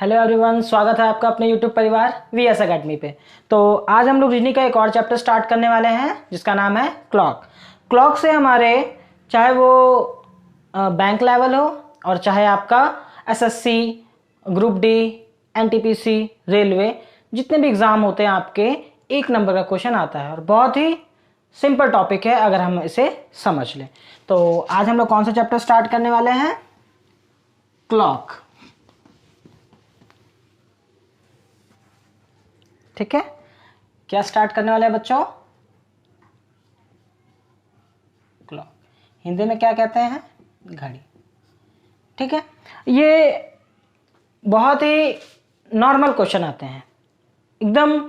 Hello everyone, स्वागत है आपका अपने यूट्यूब परिवार वीएस एकेडमी पे। तो आज हम लोग रीजनिंग का एक और चैप्टर स्टार्ट करने वाले हैं जिसका नाम है क्लॉक। क्लॉक से हमारे चाहे वो बैंक लेवल हो और चाहे आपका SSC, group D, NTPC, railway, जितने भी एग्ज़ाम होते हैं आपके 1 नंबर का क्वेश्चन आता है और बहुत ही सिंपल टॉपिक है अगर हम इसे समझ लें। तो आज हम लोग कौन सा चैप्टर स्टार्ट करने वाले हैं? क्लॉक। ठीक है, क्या स्टार्ट करने वाले हैं बच्चों? क्लॉक। हिंदी में क्या कहते हैं? घड़ी। ठीक है, ये बहुत ही नॉर्मल क्वेश्चन आते हैं, एकदम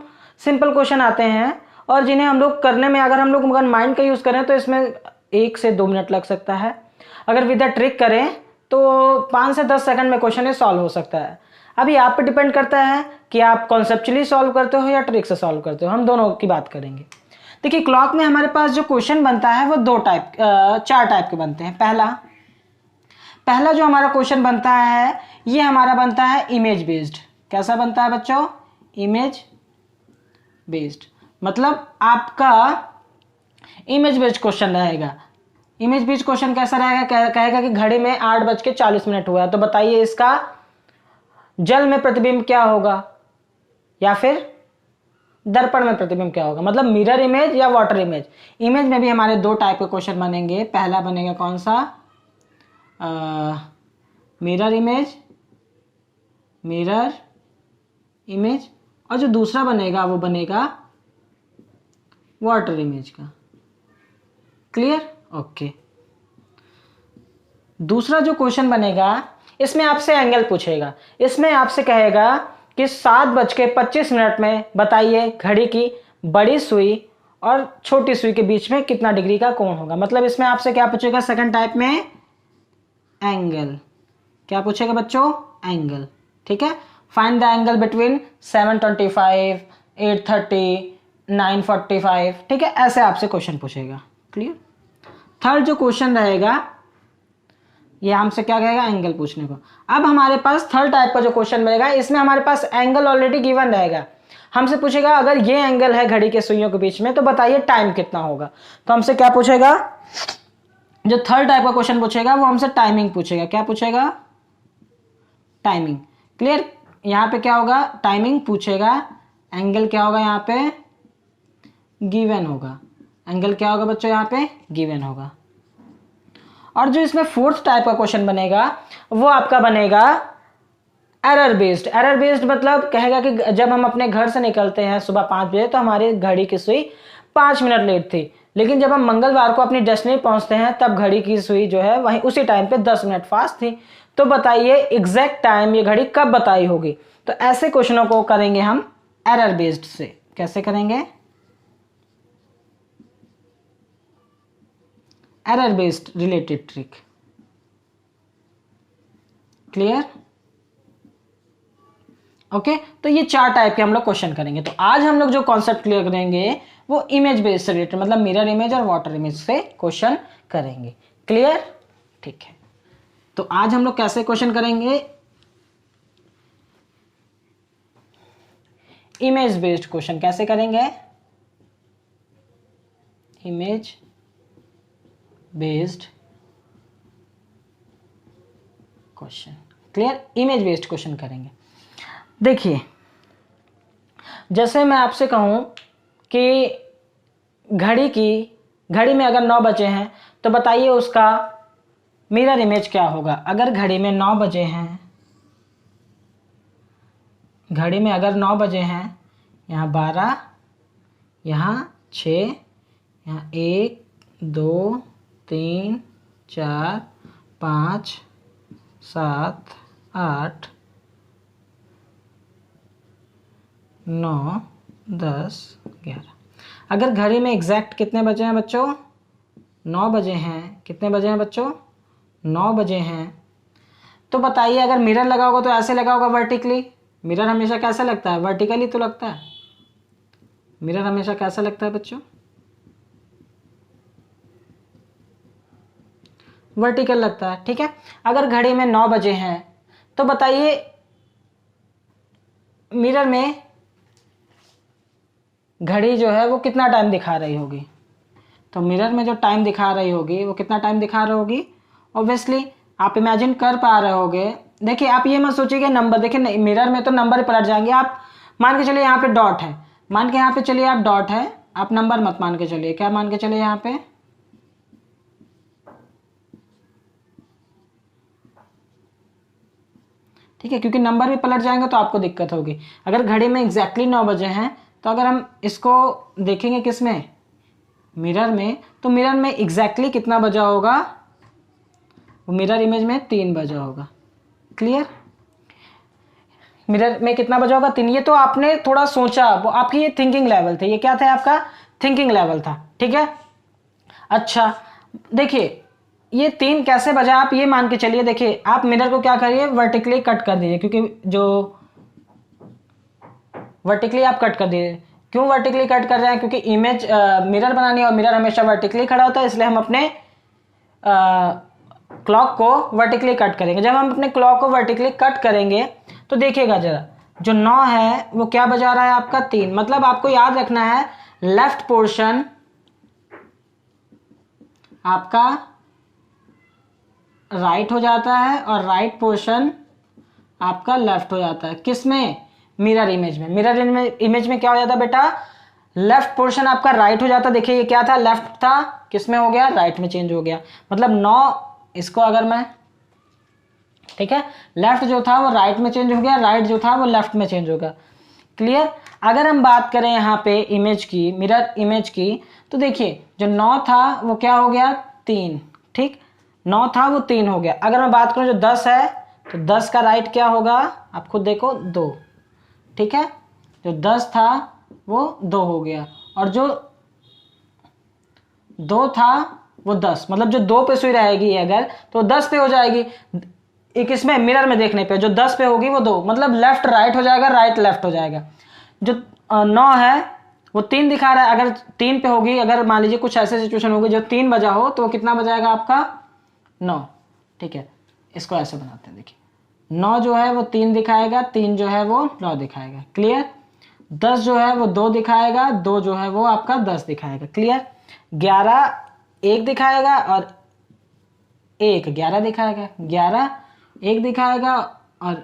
सिंपल क्वेश्चन आते हैं और जिन्हें हम लोग करने में अगर हम लोग माइंड का यूज़ करें तो इसमें 1 से 2 मिनट लग सकता है। अगर विद द ट्रिक करें तो 5 से 10 सेकंड में क्वेश्चन ये सॉल्व हो सकता है। अभी आप पे डिपेंड करता है कि आप कॉन्सेप्चुअली सॉल्व करते हो या ट्रिक से सॉल्व करते हो, हम दोनों की बात करेंगे। देखिए, क्लॉक में हमारे पास जो क्वेश्चन बनता है वो 4 टाइप के बनते हैं। पहला जो हमारा क्वेश्चन बनता है ये हमारा बनता है इमेज बेस्ड। कैसा बनता है बच्चों? इमेज बेस्ड, मतलब आपका इमेज बेस्ड क्वेश्चन रहेगा। इमेज बेस्ड क्वेश्चन कैसा रहेगा? कहेगा कि घड़ी में 8:40 हुआ है, तो बताइए इसका जल में प्रतिबिंब क्या होगा या फिर दर्पण में प्रतिबिंब क्या होगा, मतलब मिरर इमेज या वाटर इमेज। इमेज में भी हमारे 2 टाइप के क्वेश्चन बनेंगे। पहला बनेगा कौन सा? मिरर इमेज, और जो दूसरा बनेगा वो बनेगा वाटर इमेज का। क्लियर? ओके। दूसरा जो क्वेश्चन बनेगा इसमें आपसे एंगल पूछेगा। इसमें आपसे कहेगा कि 7:25 में बताइए घड़ी की बड़ी सुई और छोटी सुई के बीच में कितना डिग्री का कोण होगा। मतलब इसमें आपसे क्या पूछेगा? सेकंड टाइप में एंगल। क्या पूछेगा बच्चों? एंगल। ठीक है, फाइंड द एंगल बिटवीन 725, 830, 945। ठीक है, ऐसे आपसे क्वेश्चन पूछेगा। क्लियर? थर्ड जो क्वेश्चन रहेगा ये हमसे क्या कहेगा? एंगल पूछने को। अब हमारे पास थर्ड टाइप का जो क्वेश्चन बनेगा इसमें हमारे पास एंगल ऑलरेडी गिवन रहेगा। हमसे पूछेगा अगर ये एंगल है घड़ी के सुइयों के बीच में तो बताइए टाइम कितना होगा। तो हमसे क्या पूछेगा? जो थर्ड टाइप का क्वेश्चन पूछेगा वो हमसे टाइमिंग पूछेगा। क्या पूछेगा? टाइमिंग। क्लियर? यहां पे क्या होगा? टाइमिंग पूछेगा। एंगल क्या होगा? यहां पे गिवन होगा। एंगल क्या होगा बच्चों? यहां पे गिवन होगा। और जो इसमें फोर्थ टाइप का क्वेश्चन बनेगा वो आपका बनेगा एरर बेस्ड। एरर बेस्ड मतलब कहेगा कि जब हम अपने घर से निकलते हैं सुबह 5 बजे तो हमारी घड़ी की सुई 5 मिनट लेट थी, लेकिन जब हम मंगलवार को अपनी डेस्टिनेशन पहुंचते हैं तब घड़ी की सुई जो है वहीं उसी टाइम पे 10 मिनट फास्ट थी। तो बताइए एग्जैक्ट टाइम ये घड़ी कब बताई होगी। तो ऐसे क्वेश्चनों को करेंगे हम एरर बेस्ड से। कैसे करेंगे? Error based related trick. Clear? Okay, तो ये 4 टाइप के हम लोग क्वेश्चन करेंगे। तो आज हम लोग जो कॉन्सेप्ट क्लियर करेंगे वो इमेज बेस्ड से रिलेटेड, मतलब मिरर इमेज और वाटर इमेज से क्वेश्चन करेंगे। क्लियर? ठीक है, तो आज हम लोग कैसे क्वेश्चन करेंगे? Image based question. कैसे करेंगे? Image based question. Clear? Image based question करेंगे। देखिए, जैसे मैं आपसे कहूं कि घड़ी में अगर 9 बजे हैं तो बताइए उसका मिरर इमेज क्या होगा। अगर घड़ी में 9 बजे हैं, घड़ी में अगर 9 बजे हैं, यहाँ 12, यहाँ 6, यहाँ 1, 2, 3, 4, 5, 7, 8, 9, 10, 11। अगर घड़ी में एग्जैक्ट कितने बजे हैं बच्चों? 9 बजे हैं। कितने बजे हैं बच्चों? 9 बजे हैं। तो बताइए अगर मिरर लगा होगा तो ऐसे लगा होगा वर्टिकली। मिरर हमेशा कैसा लगता है? वर्टिकली तो लगता है। मिरर हमेशा कैसा लगता है बच्चों? वर्टिकल लगता है। ठीक है, अगर घड़ी में 9 बजे हैं तो बताइए मिरर में घड़ी जो है वो कितना टाइम दिखा रही होगी, तो मिरर में जो टाइम दिखा रही होगी वो कितना टाइम दिखा रही होगी, ऑब्वियसली आप इमेजिन कर पा रहे होगे। देखिए आप ये मत सोचिए कि नंबर, देखिए मिरर में तो नंबर ही पलट जाएंगे। आप मान के चलिए यहाँ पे डॉट है, मान के यहाँ पे चलिए आप डॉट है, आप नंबर मत मान के चलिए, क्या मान के चलिए यहाँ पे, ठीक है, क्योंकि नंबर भी पलट जाएंगे तो आपको दिक्कत होगी। अगर घड़ी में एग्जैक्टली 9 बजे हैं तो अगर हम इसको देखेंगे किस में, मिरर में, तो मिरर में एग्जैक्टली कितना बजा होगा, वो मिरर इमेज में 3 बजा होगा। क्लियर, मिरर में कितना बजा होगा 3। ये तो आपने थोड़ा सोचा, वो आपकी ये थिंकिंग लेवल थे, ये क्या था आपका थिंकिंग लेवल था, ठीक है। अच्छा देखिए ये 3 कैसे बजा, आप ये मान के चलिए, देखिए आप मिरर को क्या करिए वर्टिकली कट कर दीजिए, क्योंकि जो वर्टिकली आप कट कर दीजिए। क्यों वर्टिकली कट कर रहे हैं, क्योंकि इमेज मिरर बनानी है और मिरर हमेशा वर्टिकली खड़ा होता है, इसलिए हम अपने क्लॉक को वर्टिकली कट करेंगे। जब हम अपने क्लॉक को वर्टिकली कट करेंगे तो देखिएगा जरा, जो 9 है वो क्या बजा रहा है आपका 3, मतलब आपको याद रखना है लेफ्ट पोर्शन आपका राइट हो जाता है और राइट पोर्शन आपका लेफ्ट हो जाता है। किसमें, मिरर इमेज में। मिरर इमेज में क्या हो जाता है बेटा, लेफ्ट पोर्शन आपका राइट हो जाता है। देखिए ये क्या था, लेफ्ट था, किसमें हो गया, राइट में चेंज हो गया। मतलब 9, इसको अगर मैं, ठीक है, लेफ्ट जो था वो राइट में चेंज हो गया, राइट जो था वो लेफ्ट में चेंज हो गया। क्लियर। अगर हम बात करें यहाँ पे इमेज की, मिरर इमेज की, तो देखिए जो 9 था वो क्या हो गया 3, ठीक, 9 था वो 3 हो गया। अगर मैं बात करूं जो 10 है तो 10 का राइट क्या होगा, आप खुद देखो 2, ठीक है, जो 10 था वो 2 हो गया, और जो 2 था वो 10, मतलब जो 2 पे सुई रहेगी अगर तो 10 पे हो जाएगी। एक इसमें मिरर में देखने पे जो 10 पे होगी वो 2, मतलब लेफ्ट राइट हो जाएगा, राइट लेफ्ट हो जाएगा। जो 9 है वो 3 दिखा रहा है, अगर 3 पे होगी, अगर मान लीजिए कुछ ऐसे सिचुएशन होगी जो 3 बजा हो तो वो कितना बजाएगा आपका 9, ठीक है। इसको ऐसे बनाते हैं, देखिए 9 जो है वो 3 दिखाएगा, 3 जो है वो 9 दिखाएगा। क्लियर। 10 जो है वो 2 दिखाएगा, 2 जो है वो आपका 10 दिखाएगा। क्लियर। 11 1 दिखाएगा और 1 11 दिखाएगा, 11 1 दिखाएगा और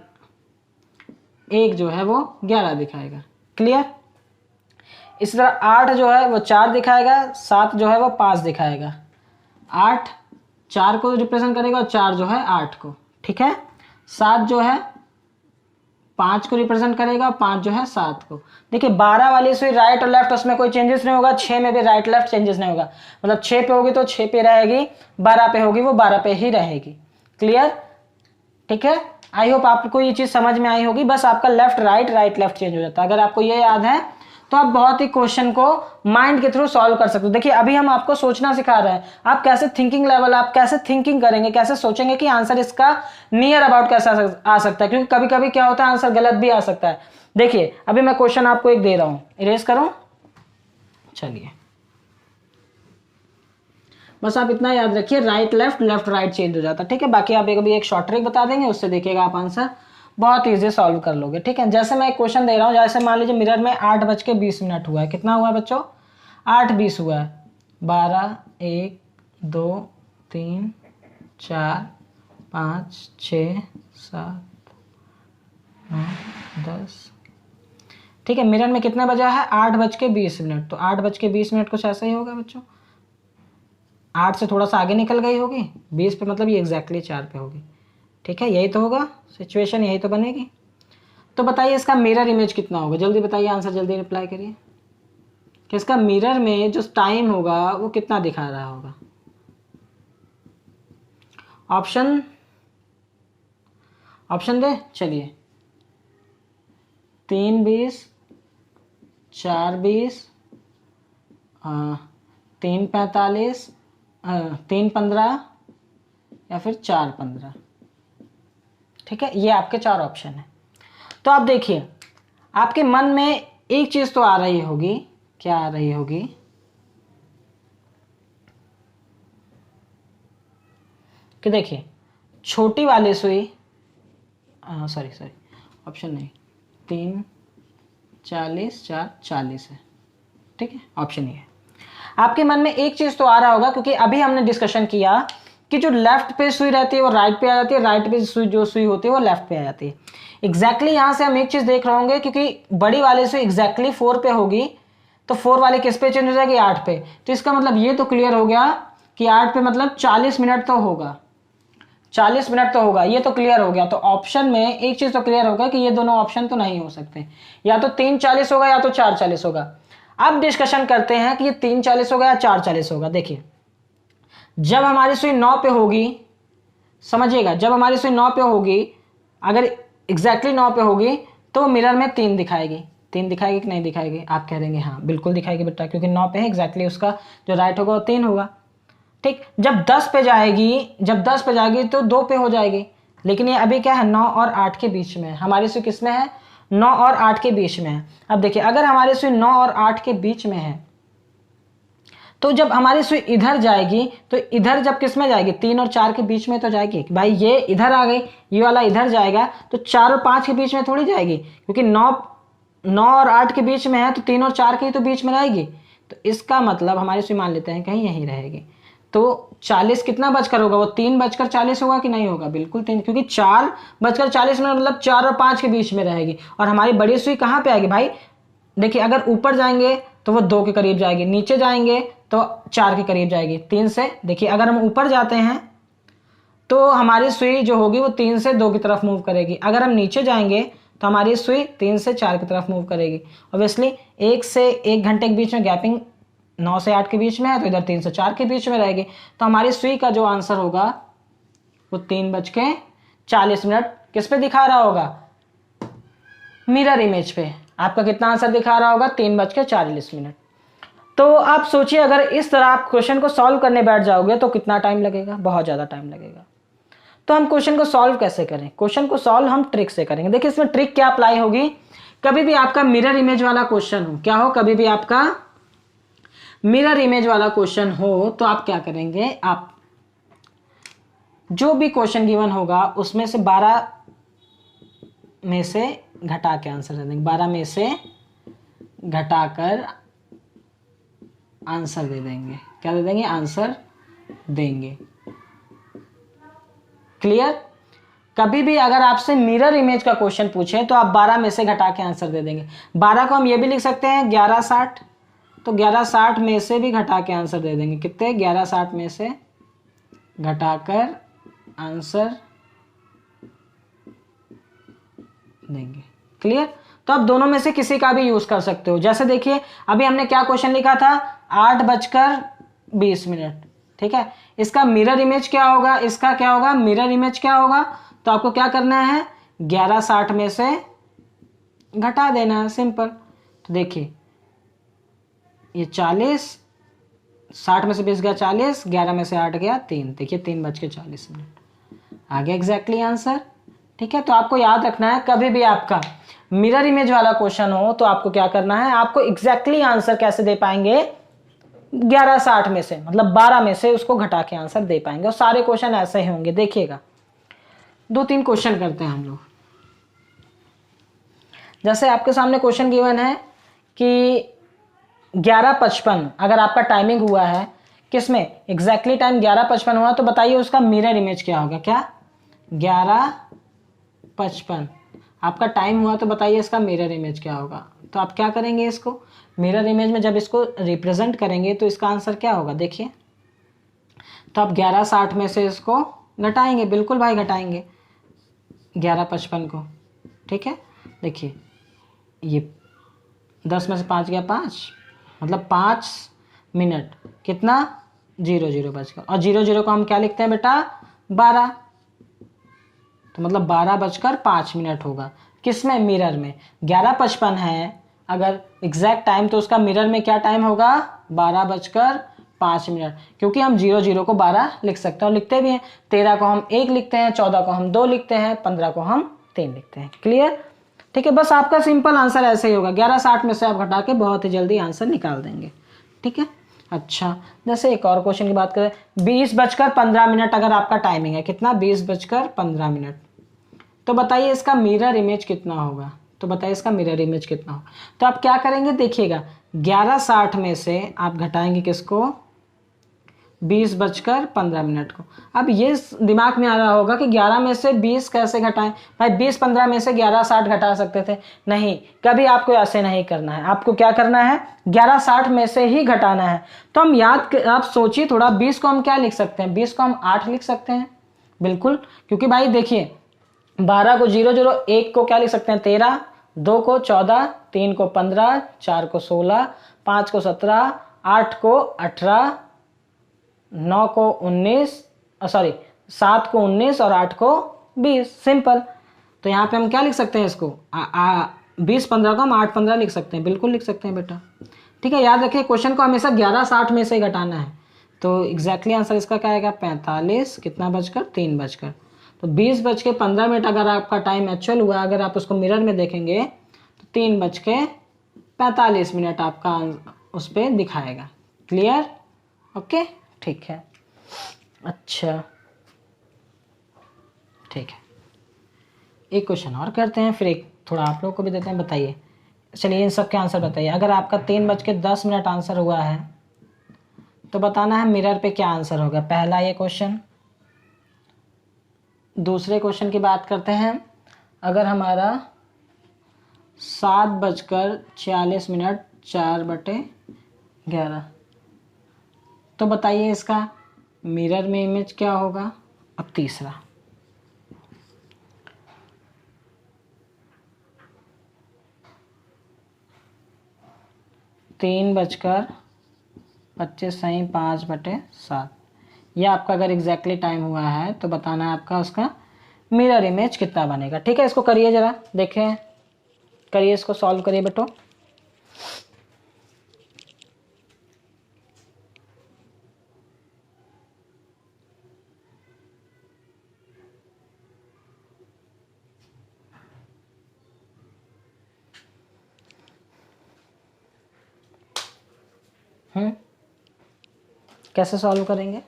1 जो है वो 11 दिखाएगा। क्लियर। इस तरह 8 जो है वो 4 दिखाएगा, 7 जो है वो 5 दिखाएगा, 8 4 को रिप्रेजेंट करेगा और 4 जो है 8 को, ठीक है। 7 जो है 5 को रिप्रेजेंट करेगा, 5 जो है 7 को। देखिए 12 वाली सुई राइट और लेफ्ट, उसमें कोई चेंजेस नहीं होगा। 6 में भी राइट लेफ्ट चेंजेस नहीं होगा, मतलब 6 पे होगी तो 6 पे रहेगी, 12 पे होगी वो 12 पे ही रहेगी। क्लियर, ठीक है। आई होप आपको ये चीज समझ में आई होगी। बस आपका left right, right left change हो जाता है। अगर आपको ये याद है तो आप बहुत ही क्वेश्चन को माइंड के थ्रू सॉल्व कर सकते हो। देखिए अभी हम आपको सोचना सिखा रहे हैं, आप कैसे थिंकिंग लेवल, आप कैसे थिंकिंग करेंगे, कैसे सोचेंगे कि आंसर इसका नियर अबाउट कैसे आ सकता है, क्योंकि कभी कभी क्या होता है आंसर गलत भी आ सकता है। देखिए अभी मैं क्वेश्चन आपको एक दे रहा हूं, इरेज करो, चलिए बस आप इतना याद रखिए, right left, left right change हो जाता है, ठीक है। बाकी आप एक अभी एक शॉर्ट ट्रिक बता देंगे, उससे देखिएगा आप आंसर बहुत ईजी सॉल्व कर लोगे, ठीक है। जैसे मैं एक क्वेश्चन दे रहा हूँ, जैसे मान लीजिए मिरर में 8:20 हुआ है, कितना हुआ है बच्चों 8:20 हुआ है, 12 1 2 3 4 5 6 7 9 10, ठीक है। मिरर में कितना बजा है 8:20, तो 8:20 कुछ ऐसा ही होगा बच्चों, 8 से थोड़ा सा आगे निकल गई होगी, 20 पे मतलब ये एग्जैक्टली 4 पे होगी, ठीक है। यही तो होगा सिचुएशन, यही तो बनेगी। तो बताइए इसका मिरर इमेज कितना होगा, जल्दी बताइए आंसर, जल्दी रिप्लाई करिए कि इसका मिरर में जो टाइम होगा वो कितना दिखा रहा होगा। ऑप्शन दे, चलिए 3:20 4:20 3:45 3:15 या फिर 4:15, ठीक है। ये आपके 4 ऑप्शन है। तो आप देखिए आपके मन में एक चीज तो आ रही होगी, क्या आ रही होगी कि देखिए छोटी वाली सुई, सॉरी ऑप्शन नहीं, 3 40 4 40 है। ठीक है, ऑप्शन ये है। आपके मन में एक चीज तो आ रहा होगा, क्योंकि अभी हमने डिस्कशन किया कि जो लेफ्ट पे सुई रहती है वो राइट पे आ जाती है, राइट पे जो सुई होती है वो लेफ्ट पे आ जाती है। एग्जैक्टली यहां से हम एक चीज देख रहे होंगे, क्योंकि बड़ी वाले सुई एग्जैक्टली 4 पे होगी तो 4 वाले किस पे चेंज हो जाएगी, 8 पे। तो इसका मतलब ये तो क्लियर हो गया कि 8 पे मतलब 40 मिनट तो होगा, 40 मिनट तो होगा, ये तो क्लियर हो गया। तो ऑप्शन में एक चीज तो क्लियर होगा कि ये दोनों ऑप्शन तो नहीं हो सकते, या तो 3:40 होगा या तो 4:40 होगा। अब डिस्कशन करते हैं कि ये 3:40 होगा या 4:40 होगा। देखिए, जब हमारी सुई 9 पे होगी, समझिएगा, जब हमारी सुई 9 पे होगी, अगर एग्जैक्टली 9 पे होगी तो मिरर में 3 दिखाएगी। 3 दिखाएगी कि नहीं दिखाएगी? आप कह देंगे हाँ बिल्कुल दिखाएगी बेटा, क्योंकि 9 पे है, एग्जैक्टली उसका जो राइट होगा वो 3 होगा। ठीक, जब 10 पे जाएगी, जब 10 पे जाएगी तो 2 पे हो जाएगी। लेकिन ये अभी क्या है, 9 और 8 के बीच में है। हमारी सुई किस में है, 9 और 8 के बीच में है। अब देखिए, अगर हमारी सुई 9 और 8 के बीच में है तो जब हमारी सुई इधर जाएगी तो इधर जब किस में जाएगी, 3 और 4 के बीच में तो जाएगी। भाई ये इधर आ गई, ये वाला इधर जाएगा तो 4 और 5 के बीच में थोड़ी जाएगी, क्योंकि 9 और 8 के बीच में है तो 3 और 4 के ही तो बीच में रहेगी। तो इसका मतलब हमारी सुई मान लेते हैं कहीं यहीं रहेगी। तो 40 कितना बजकर होगा, वो 3:40 होगा कि नहीं होगा, बिल्कुल 3, क्योंकि 4:40 में मतलब 4 और 5 के बीच में रहेगी। और हमारी बड़ी सुई कहाँ पे आएगी भाई, देखिए, अगर ऊपर जाएंगे तो वो 2 के करीब जाएगी, नीचे जाएंगे तो 4 के करीब जाएगी। 3 से देखिए, अगर हम ऊपर जाते हैं तो हमारी सुई जो होगी वो 3 से 2 की तरफ मूव करेगी। अगर हम नीचे जाएंगे तो हमारी सुई 3 से 4 की तरफ मूव करेगी। ऑब्वियसली 1 से 1 घंटे के बीच में गैपिंग 9 से 8 के बीच में है, तो इधर 3 से 4 के बीच में रहेगी। तो हमारी सुई का जो आंसर होगा वो 3:40 किस पे दिखा रहा होगा, मिरर इमेज पे। आपका कितना आंसर दिखा रहा होगा, 3:40। तो आप सोचिए, अगर इस तरह आप क्वेश्चन को सॉल्व करने बैठ जाओगे तो कितना टाइम लगेगा, बहुत ज़्यादा टाइम लगेगा। तो हम क्वेश्चन को सॉल्व कैसे करें, क्वेश्चन को सॉल्व हम ट्रिक से करेंगे। देखिए, इसमें ट्रिक क्या अप्लाई होगी, कभी भी आपका मिरर इमेज वाला क्वेश्चन हो, क्या हो, कभी भी आपका मिरर इमेज वाला क्वेश्चन हो तो आप क्या करेंगे, आप जो भी क्वेश्चन गिवन होगा उसमें से 12 में से घटा के आंसर दे देंगे, 12 में से घटाकर आंसर दे देंगे। क्या दे देंगे, आंसर देंगे। क्लियर? कभी भी अगर आपसे मिरर इमेज का क्वेश्चन पूछे तो आप 12 में से घटा के आंसर दे देंगे। 12 को हम ये भी लिख सकते हैं 1160, तो 1160 में से भी घटा के आंसर दे देंगे। कितने, 1160 में से घटाकर आंसर देंगे। क्लियर? तो आप दोनों में से किसी का भी यूज कर सकते हो। जैसे देखिए, अभी हमने क्या क्वेश्चन लिखा था, 8:20। ठीक है, इसका मिरर इमेज क्या होगा, इसका क्या होगा, मिरर इमेज क्या होगा, तो आपको क्या करना है, 1160 में से घटा देना है, सिंपल। तो देखिए, ये 40, 60 में से 20 गया 40, 11 में से 8 गया 3, देखिए 3:40 आ गया एग्जैक्टली आंसर। ठीक है, तो आपको याद रखना है, कभी भी आपका मिरर इमेज वाला क्वेश्चन हो तो आपको क्या करना है, आपको एग्जैक्टली आंसर कैसे दे पाएंगे, 1160 में से, मतलब 12 में से उसको घटा के आंसर दे पाएंगे। और सारे क्वेश्चन ऐसे ही होंगे। देखिएगा, 2-3 क्वेश्चन करते हैं हम लोग। जैसे आपके सामने क्वेश्चन गिवन है कि 11:55 अगर आपका टाइमिंग हुआ है, किसमें एग्जैक्टली टाइम 11:55 हुआ, तो बताइए उसका मिरर इमेज क्या होगा। क्या, 11:55 आपका टाइम हुआ, तो बताइए इसका मिरर इमेज क्या होगा। तो आप क्या करेंगे, इसको मिरर इमेज में जब इसको रिप्रेजेंट करेंगे तो इसका आंसर क्या होगा, देखिए। तो आप 1160 में से इसको घटाएंगे, बिल्कुल भाई घटाएंगे 11:55 को। ठीक है, देखिए ये 10 में से 5 गया 5, मतलब 5 मिनट, कितना 00 बजकर, और 00 को हम क्या लिखते हैं बेटा, 12, तो मतलब 12:05 होगा। किसमें, मिरर में। 11:55 है अगर एग्जैक्ट टाइम, तो उसका मिरर में क्या टाइम होगा, 12:05, क्योंकि हम 00 को 12 लिख सकते हैं और लिखते भी हैं। 13 को हम 1 लिखते हैं, 14 को हम 2 लिखते हैं, 15 को हम 3 लिखते हैं। क्लियर? ठीक है, बस आपका सिंपल आंसर ऐसे ही होगा, 1160 में से आप घटा के बहुत ही जल्दी आंसर निकाल देंगे। ठीक है, अच्छा, जैसे एक और क्वेश्चन की बात करें, 20:15 अगर आपका टाइमिंग है, कितना, 20:15, तो बताइए इसका मिरर इमेज कितना होगा। तो बताइए इसका मिरर इमेज कितना हो। तो आप क्या करेंगे देखिएगा, 11:60 में से आप घटाएंगे किसको, 20:15 को। अब ये दिमाग में आ रहा होगा कि 11 में से 20 कैसे घटाएं भाई, 20:15 में से 11:60 घटा सकते थे। नहीं, कभी आपको ऐसे नहीं करना है, आपको क्या करना है, 11:60 में से ही घटाना है। तो हम आप सोचिए थोड़ा, 20 को हम क्या लिख सकते हैं, 20 को हम 8 लिख सकते हैं, बिल्कुल। क्योंकि भाई देखिए 12 को 0 0, 1 को क्या लिख सकते हैं 13, 2 को 14, 3 को 15, 4 को 16, 5 को 17, 8 को 18, 9 को 19, सॉरी 7 को 19 और 8 को 20, सिंपल। तो यहाँ पे हम क्या लिख सकते हैं इसको, 20:15 को हम 8:15 लिख सकते हैं, बिल्कुल लिख सकते हैं बेटा। ठीक है, याद रखिए क्वेश्चन को हमेशा 11:60 में से ही घटाना है। तो एग्जैक्टली आंसर इसका क्या आएगा, 45 कितना बजकर 3 बजकर। तो 20:15 अगर आपका टाइम एक्चुअल हुआ, अगर आप उसको मिरर में देखेंगे तो 3:45 आपका उस पर दिखाएगा। क्लियर, ओके, ठीक है। अच्छा ठीक है, एक क्वेश्चन और करते हैं, फिर एक थोड़ा आप लोगों को भी देते हैं। बताइए, चलिए इन सब के आंसर बताइए। अगर आपका 3:10 आंसर हुआ है तो बताना है मिरर पे क्या आंसर होगा। पहला ये क्वेश्चन। दूसरे क्वेश्चन की बात करते हैं। अगर हमारा 7:46 4/11, तो बताइए इसका मिरर में इमेज क्या होगा। अब तीसरा, 3:25 5/7, यह आपका अगर एग्जैक्टली टाइम हुआ है तो बताना है आपका उसका मिरर इमेज कितना बनेगा। ठीक है, इसको करिए जरा, देखें, करिए इसको, सॉल्व करिए बेटो। कैसे सॉल्व करेंगे।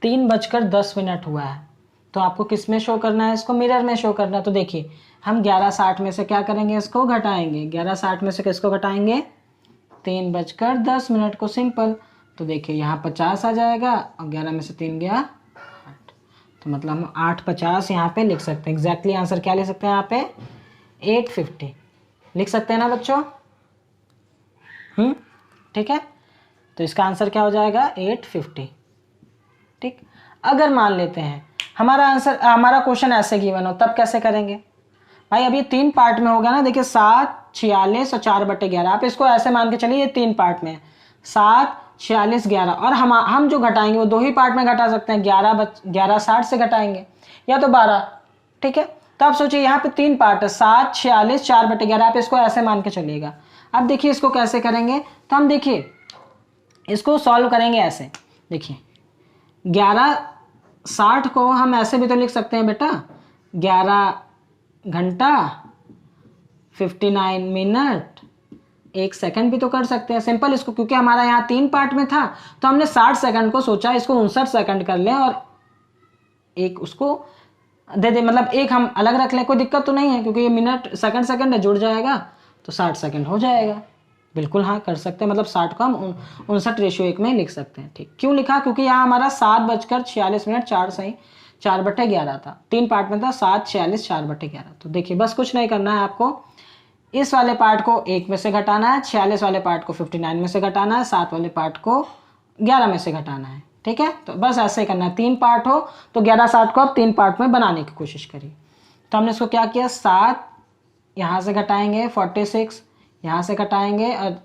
3:10 हुआ है तो आपको किस में शो करना है, इसको मिरर में शो करना है। तो देखिए हम 11:60 में से क्या करेंगे, इसको घटाएंगे। 11:60 में से किसको घटाएंगे, 3:10 को, सिंपल। तो देखिए यहाँ 50 आ जाएगा और 11 में से 3 गया 8, तो मतलब हम 8:50 यहाँ पे लिख सकते हैं। एग्जैक्टली आंसर क्या लिख सकते हैं यहाँ पे, 8:50 लिख सकते हैं ना बच्चों। ठीक है, तो इसका आंसर क्या हो जाएगा, 8:50। ठीक, अगर मान लेते हैं हमारा आंसर, हमारा क्वेश्चन ऐसे गिवन हो, तब कैसे करेंगे भाई। अब ये 3 पार्ट में हो गया ना, देखिए 7, 46 और 4/11। आप इसको ऐसे मान के चलिए ये 3 पार्ट में है, 7, 46, 11। और हम जो घटाएंगे वो 2 ही पार्ट में घटा सकते हैं, 11:60 से घटाएंगे या तो 12। ठीक है, तो आप सोचिए यहाँ पे 3 पार्ट है, 7, 46, 4/11। आप इसको ऐसे मान के चलिएगा। अब देखिए इसको कैसे करेंगे, तो हम देखिए इसको सॉल्व करेंगे ऐसे। देखिए 11:60 को हम ऐसे भी तो लिख सकते हैं बेटा, 11 घंटा 59 मिनट 1 सेकंड भी तो कर सकते हैं, सिंपल इसको। क्योंकि हमारा यहाँ 3 पार्ट में था तो हमने 60 सेकंड को सोचा इसको 59 सेकंड कर लें और एक उसको दे दे, मतलब एक हम अलग रख लें, कोई दिक्कत तो नहीं है। क्योंकि ये मिनट सेकंड है, जुड़ जाएगा तो 60 सेकंड हो जाएगा। बिल्कुल हाँ कर सकते हैं, मतलब 60 को हम 59:1 में लिख सकते हैं। ठीक, क्यों लिखा, क्योंकि यहाँ हमारा 7:46 4/11 था, 3 पार्ट में था, 7, 46, 4/11। तो देखिए बस कुछ नहीं करना है आपको, इस वाले पार्ट को 1 में से घटाना है, 46 वाले पार्ट को 59 में से घटाना है, 7 वाले पार्ट को 11 में से घटाना है। ठीक है, तो बस ऐसे ही करना है। 3 पार्ट हो तो 11:60 को आप 3 पार्ट में बनाने की कोशिश करिए। तो हमने इसको क्या किया, 7 यहाँ से घटाएंगे, 46 यहाँ से घटाएंगे और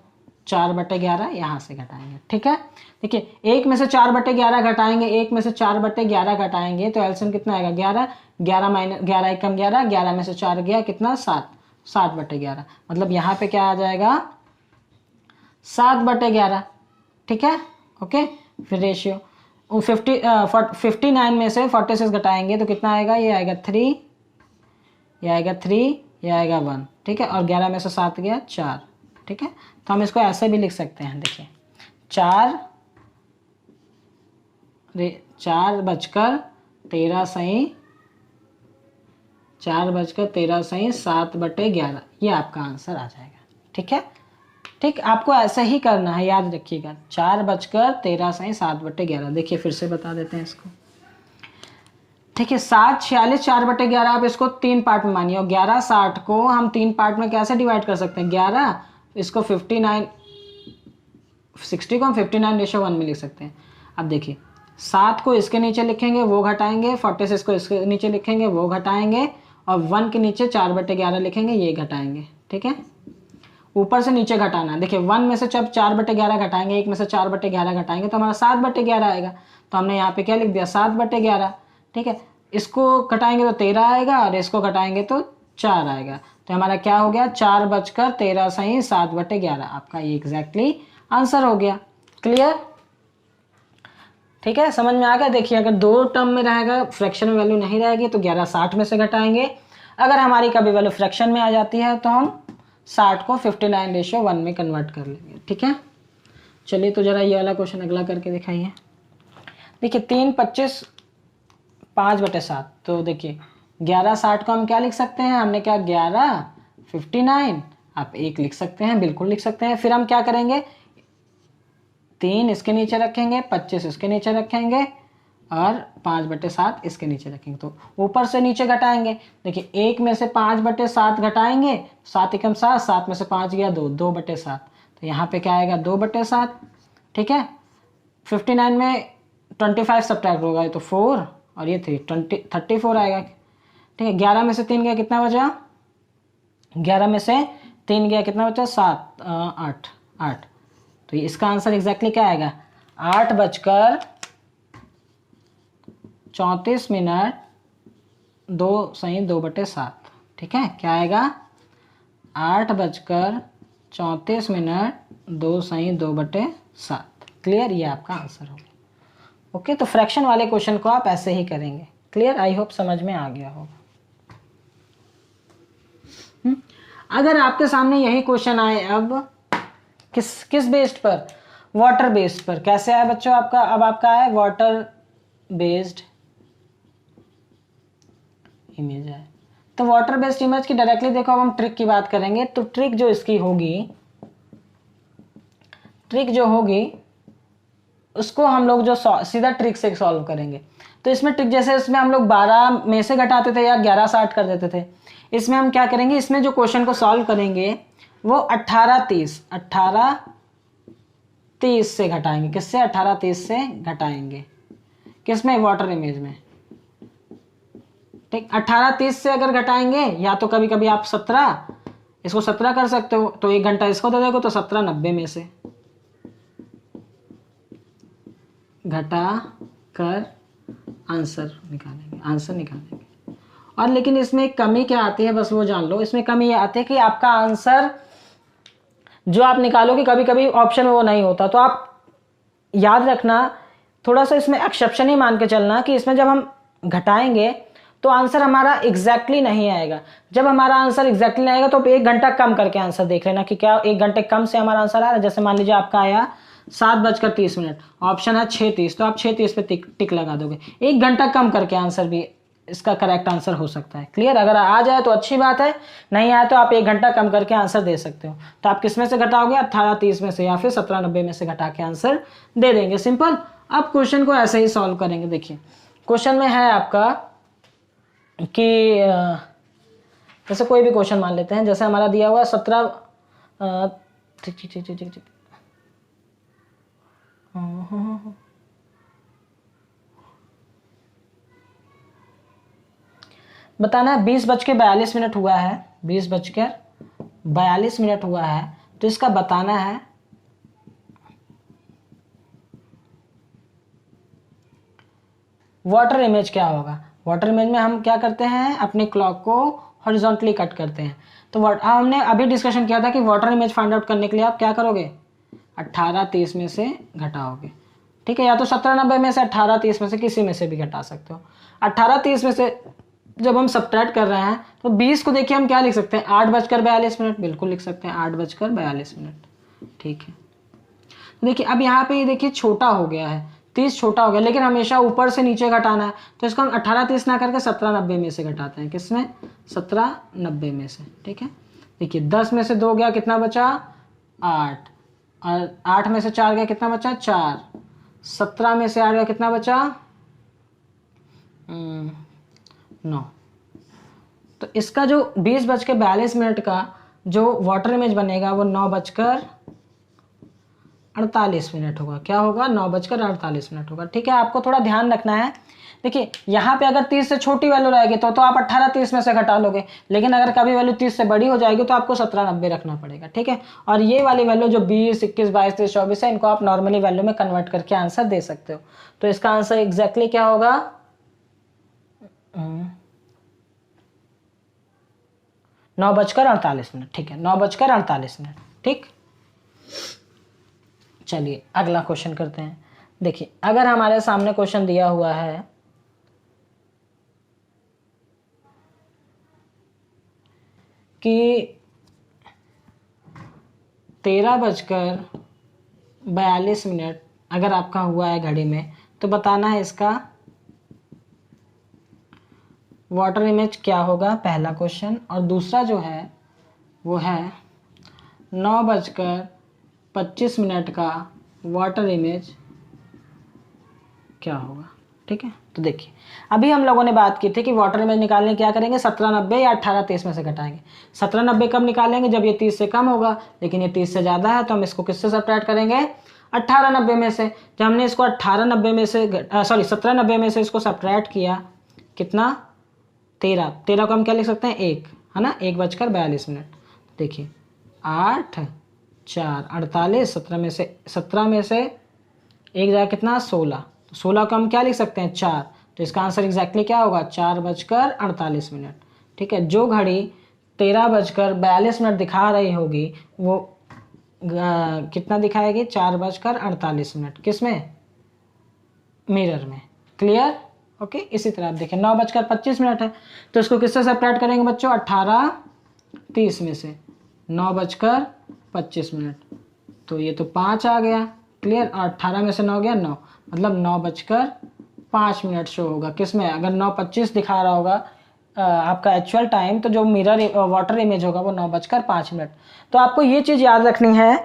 4/11 यहाँ से घटाएंगे। ठीक है, देखिए 1 में से 4/11 घटाएंगे, 1 में से 4/11 घटाएंगे तो एलसीएम कितना आएगा, 11, 11 माइनस 11 एकम 11, 11 में से 4 गया कितना, 7, 7/11। मतलब यहाँ पे क्या आ जाएगा, 7/11। ठीक है, ओके। फिर रेशियो 59 में से 46 घटाएंगे तो कितना आएगा, ये आएगा 3, ये आएगा 3, ये आएगा 1। ठीक है, और 11 में से 7 गया 4। ठीक है, तो हम इसको ऐसे भी लिख सकते हैं। देखिए 4:13 सही 4:13 ये आपका आंसर आ जाएगा। ठीक है, ठीक, आपको ऐसा ही करना है, याद रखिएगा। 4:13 देखिए फिर से बता देते हैं इसको। ठीक है, 7:46 4/11 आप इसको 3 पार्ट में मानिए, और 11:60 को हम 3 पार्ट में कैसे डिवाइड कर सकते हैं? 11 इसको 60 को हम 59:1 में लिख सकते हैं। अब देखिए 7 को इसके नीचे लिखेंगे, वो घटाएंगे, 46 को इसके नीचे लिखेंगे, वो घटाएंगे, और 1 के नीचे 4/11 लिखेंगे, ये घटाएंगे। ठीक है, ऊपर से नीचे घटाना है। देखिए 1 में से जब 4/11 घटाएंगे, 1 में से 4/11 घटाएंगे तो हमारा 7/11 आएगा। तो हमने यहाँ पे क्या लिख दिया? 7/11। ठीक है, इसको घटाएंगे तो 13 आएगा, और इसको घटाएंगे तो 4 आएगा। तो हमारा क्या हो गया? 4:13 7/11 आपका ये एग्जैक्टली आंसर हो गया। क्लियर? ठीक है, समझ में आ गया। देखिए अगर 2 टर्म में रहेगा, फ्रैक्शन में वैल्यू नहीं रहेगी, तो 11:60 में से घटाएंगे। अगर हमारी कभी वैल्यू फ्रैक्शन में आ जाती है तो हम 60 को 59:1 में कन्वर्ट कर लेंगे। ठीक है, चलिए तो जरा ये वाला क्वेश्चन अगला करके दिखाइए। देखिए 3 25 5/7। तो देखिए 11:60 को हम क्या लिख सकते हैं? हमने क्या 11 59, आप 1 लिख सकते हैं, बिल्कुल लिख सकते हैं। फिर हम क्या करेंगे? 3 इसके नीचे रखेंगे, 25 इसके नीचे रखेंगे, और 5/7 इसके नीचे रखेंगे। तो ऊपर से नीचे घटाएंगे। देखिए 1 में से 5/7 घटाएंगे, 7 एकम 7, 7 में से 5 गया 2, 2/7। तो यहाँ पे क्या आएगा? 2/7। ठीक है, 59 में 25 सब्ट्रैक्ट होगा, ये तो 4 और ये 34 आएगा। ठीक है, 11 में से 3 गया, कितना बचा? 11 में से 3 गया, कितना बचा? 7 8। तो इसका आंसर एग्जैक्टली क्या आएगा? 8:34 2/7। ठीक है, क्या आएगा? 8:34 2/7। क्लियर? ये आपका आंसर होगा। ओके, तो फ्रैक्शन वाले क्वेश्चन को आप ऐसे ही करेंगे। क्लियर? आई होप समझ में आ गया होगा। अगर आपके सामने यही क्वेश्चन आए अब किस बेस्ड पर? वाटर बेस्ड पर। कैसे आया बच्चों आपका? अब आपका है वाटर बेस्ड इमेज है। तो वाटर बेस्ड इमेज की डायरेक्टली देखो, अब हम ट्रिक की बात करेंगे। तो ट्रिक जो इसकी होगी, उसको हम लोग जो सीधा ट्रिक से सॉल्व करेंगे। तो इसमें ट्रिक जैसे इसमें हम लोग 12 में से घटाते थे या 11:60 कर देते थे, इसमें हम क्या करेंगे? इसमें जो क्वेश्चन को सॉल्व करेंगे वो 18:30 से घटाएंगे। किससे? 18:30 से घटाएंगे। किसमें? वाटर इमेज में। ठीक, 18:30 से अगर घटाएंगे, या तो कभी कभी आप 17 इसको 17 कर सकते हो, तो 1 घंटा इसको दे दोगे, तो 17:90 में से घटा कर आंसर निकालेंगे। और लेकिन इसमें एक कमी क्या आती है, बस वो जान लो। इसमें कमी ये आती है कि आपका आंसर जो आप निकालोगे, कभी कभी ऑप्शन वो नहीं होता। तो आप याद रखना, थोड़ा सा इसमें एक्सेप्शन ही मान के चलना कि इसमें जब हम घटाएंगे तो आंसर हमारा एग्जैक्टली नहीं आएगा। जब हमारा आंसर एग्जैक्टली नहीं आएगा तो 1 घंटा कम करके आंसर देख लेना कि क्या 1 घंटे कम से हमारा आंसर आ रहा है। जैसे मान लीजिए आपका आया 7:30, ऑप्शन है 6:30, तो आप 6:30 पे टिक लगा दोगे। 1 घंटा कम करके आंसर भी इसका करेक्ट आंसर हो सकता है। क्लियर? अगर आ जाए तो अच्छी बात है, नहीं आए तो आप 1 घंटा कम करके आंसर दे सकते हो। तो आप किस में से घटाओगे? 18:30 में से, या फिर 17:90 में से घटा के आंसर दे देंगे। सिंपल। अब क्वेश्चन को ऐसे ही सॉल्व करेंगे। देखिए क्वेश्चन में है आपका कि जैसे कोई भी क्वेश्चन मान लेते हैं, जैसे हमारा दिया हुआ 17 बताना है 20:42 हुआ है, 20:42 हुआ है। तो इसका बताना है वाटर इमेज क्या होगा। वाटर इमेज में हम क्या करते हैं? अपनी क्लॉक को हॉरिजॉन्टली कट करते हैं। तो हमने अभी डिस्कशन किया था कि वाटर इमेज फाइंड आउट करने के लिए आप क्या करोगे? 18:30 में से घटाओगे। ठीक है, या तो 17:90 में से, 18:30 में से, किसी में से भी घटा सकते हो। 18:30 में से जब हम सब्ट्रैक्ट कर रहे हैं तो 20 को देखिए हम क्या लिख सकते हैं? 8:42, बिल्कुल लिख सकते हैं 8:42। ठीक है, देखिए अब यहाँ पे ये देखिए छोटा हो गया है, 30 छोटा हो गया, लेकिन हमेशा ऊपर से नीचे घटाना है, तो इसको हम 18 30 ना करके 17 90 में से घटाते हैं। किसमें? 17 90 में से। ठीक है, देखिए 10 में से 2 गया, कितना बचा? 8, और 8 में से 4 गया, कितना बचा? 4। 17 में से 8 गया, कितना बचा? 9। तो इसका जो 20:42 का जो वाटर इमेज बनेगा वो 9:48 होगा। क्या होगा? 9:48 होगा। ठीक है, आपको थोड़ा ध्यान रखना है। देखिए यहाँ पे अगर 30 से छोटी वैल्यू रहेगी तो आप 18 30 में से घटा लोगे, लेकिन अगर कभी वैल्यू 30 से बड़ी हो जाएगी तो आपको 17 90 रखना पड़ेगा। ठीक है, और ये वाली वैल्यू जो 20 21 22 23 24 है, इनको आप नॉर्मली वैल्यू में कन्वर्ट करके आंसर दे सकते हो। तो इसका आंसर एग्जैक्टली क्या होगा? 9:48। ठीक है, 9:48। ठीक, चलिए अगला क्वेश्चन करते हैं। देखिए अगर हमारे सामने क्वेश्चन दिया हुआ है कि 13:42 अगर आपका हुआ है घड़ी में, तो बताना है इसका वाटर इमेज क्या होगा, पहला क्वेश्चन। और दूसरा जो है वो है 9:25 का वाटर इमेज क्या होगा। ठीक है, तो देखिए अभी हम लोगों ने बात की थी कि वाटर इमेज निकालने क्या करेंगे, 17 90 या 18 30 में से घटाएंगे। 17 90 कब निकालेंगे? जब ये 30 से कम होगा, लेकिन ये 30 से ज़्यादा है, तो हम इसको किससे सब्ट्रैक्ट करेंगे? 18 90 में से। जब हमने इसको 18 90 में से 17 90 में से इसको सब्ट्रैक्ट किया, कितना? 13। 13 को हम क्या लिख सकते हैं? 1, है ना, 1:42। देखिए 8 4 48, 17 में से 1 जाए कितना? 16। तो 16 को हम क्या लिख सकते हैं? 4। तो इसका आंसर एग्जैक्टली क्या होगा? 4:48। ठीक है, जो घड़ी 13:42 दिखा रही होगी वो कितना दिखाएगी? 4:48। किसमें? मिरर में। क्लियर? ओके, इसी तरह आप देखें 9:25 है, तो इसको किससे सब्ट्रैक्ट करेंगे बच्चों? 18 30 में से 9:25। तो ये तो 5 आ गया। क्लियर? और 18 में से 9 गया 9, मतलब 9:05 शो होगा। किसमें? अगर 9:25 दिखा रहा होगा आपका एक्चुअल टाइम, तो जो मिरर वाटर इमेज होगा वो 9:05। तो आपको ये चीज़ याद रखनी है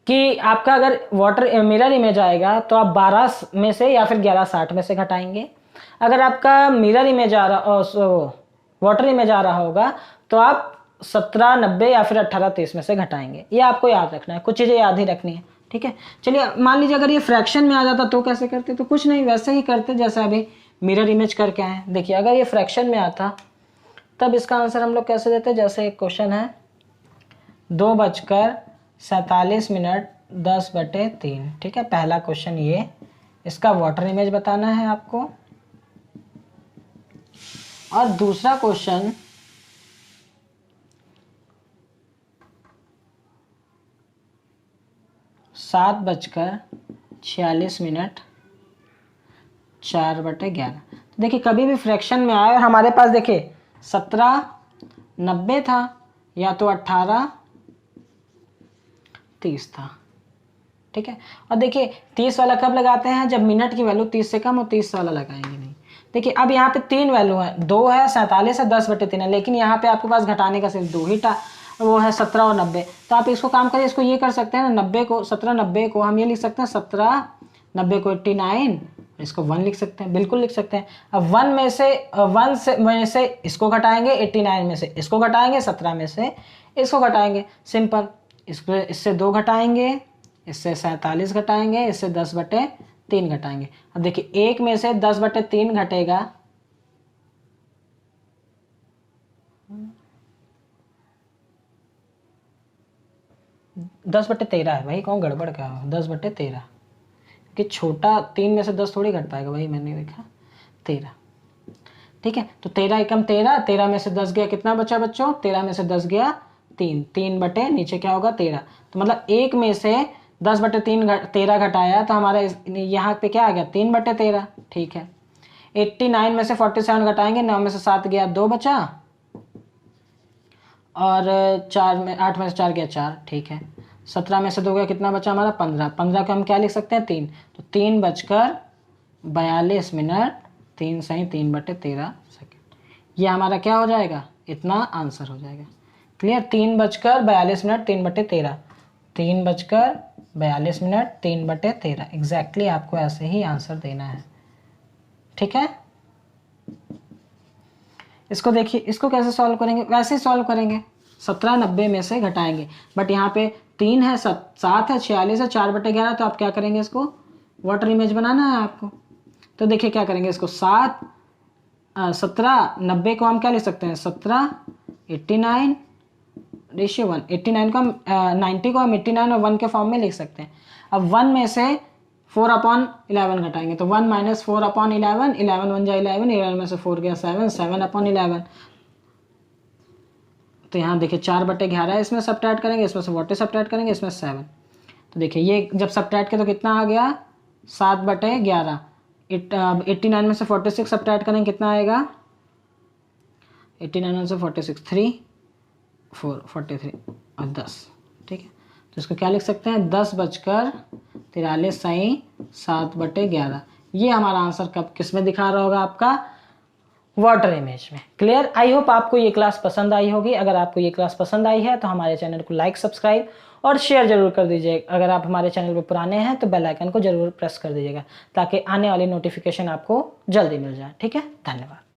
कि आपका अगर वाटर मिरर इमेज आएगा तो आप 12 में से या फिर 11:60 में से घटाएंगे। अगर आपका मिरर इमेज आ रहा वाटर इमेज आ रहा होगा तो आप 17 90 या फिर 18 30 में से घटाएंगे। ये आपको याद रखना है, कुछ चीज़ें याद ही रखनी है। ठीक है, चलिए मान लीजिए अगर ये फ्रैक्शन में आ जाता तो कैसे करते? तो कुछ नहीं, वैसे ही करते जैसे अभी मिरर इमेज करके आए। देखिए अगर ये फ्रैक्शन में आता तब इसका आंसर हम लोग कैसे देते? जैसे एक क्वेश्चन है 2:47 10/3। ठीक है, पहला क्वेश्चन ये, इसका वाटर इमेज बताना है आपको। और दूसरा क्वेश्चन 7:46 4/11। देखिए कभी भी फ्रैक्शन में आए और हमारे पास देखिए 17 90 था या तो 18 30 था। ठीक है, और देखिए 30 वाला कब लगाते हैं? जब मिनट की वैल्यू 30 से कम और 30 वाला लगाएंगे नहीं। देखिए अब यहाँ पे 3 वैल्यू है, 2 है 47 है 10/3 है, लेकिन यहाँ पे आपके पास घटाने का सिर्फ 2 ही था, वो है 17 और 90। तो आप इसको काम करिए, इसको ये कर सकते हैं ना, 17 90 को हम ये लिख सकते हैं 17 90 को 89, इसको 1 लिख सकते हैं, बिल्कुल लिख सकते हैं। अब 1 में से इसको घटाएंगे, 89 में से इसको घटाएंगे, 17 में से इसको घटाएंगे, सिंपल। इससे 2 घटाएंगे, इससे 47 घटाएंगे, इससे 10/3 घटाएंगे। अब देखिए 1 में से 10/3 घटेगा, 10/13 है भाई, कौन गड़बड़ क्या हो? 10/13 कि छोटा 3 में से 10 थोड़ी घट पाएगा भाई, मैंने देखा 13। ठीक है, तो 13 एकम 13, 13 में से 10 गया, कितना बचा बच्चों? 13 में से 10 गया 3, 3 बटे नीचे क्या होगा? 13। तो मतलब 1 में से 10/3 13 घटाया तो हमारा यहाँ पे क्या आ गया? 3/13। ठीक है, 89 में से 47 घटाएंगे, 9 में से 7 गया 2 बचा, और 8 में से 4 गया 4। ठीक है, 17 में से 2 गया, कितना बचा हमारा 15। 15 को हम क्या लिख सकते हैं 3, तो 3:42 3 सही 3/13 सेकेंड। ये हमारा क्या हो जाएगा, इतना आंसर हो जाएगा। क्लियर, 3:42 3/13, 3:42 3/13 एग्जैक्टली आपको ऐसे ही आंसर देना है। ठीक है, इसको देखिए, इसको कैसे सॉल्व करेंगे, वैसे ही सॉल्व करेंगे। 17 90 में से घटाएंगे, बट यहाँ पे 3 है, 7 है, 46 है, 4/11, तो आप क्या करेंगे, इसको वाटर इमेज बनाना है आपको। तो देखिए क्या करेंगे, इसको 17 90 को हम क्या लिख सकते हैं, 17 89 रेशियो 1, 89 को हम 90 को हम 89 और 1 के फॉर्म में लिख सकते हैं। अब 1 में से 4/11 घटाएंगे, तो 1 - 4/11, 11 1 जा 11, 11 में से 4 गया 7, 7/11। तो यहाँ देखिए 4/11 इसमें सब्ट्रैक्ट करेंगे, इसमें से 40 सब्ट्रैक्ट करेंगे, इसमें 7। तो देखिए ये जब सब्ट्रैक्ट किया तो कितना आ गया, 7/11। 89 में से 46 सब्ट्रैक्ट करेंगे, कितना आएगा, 89 में से 46 3 4 43 और 10। ठीक है, तो इसको क्या लिख सकते हैं, 10:43 सही 7/11। ये हमारा आंसर कब किस में दिखा रहा होगा, आपका वाटर इमेज में। क्लियर, आई होप आपको ये क्लास पसंद आई होगी। अगर आपको ये क्लास पसंद आई है तो हमारे चैनल को लाइक, सब्सक्राइब और शेयर जरूर कर दीजिए। अगर आप हमारे चैनल पर पुराने हैं तो बेल आइकन को जरूर प्रेस कर दीजिएगा, ताकि आने वाली नोटिफिकेशन आपको जल्दी मिल जाए। ठीक है, धन्यवाद।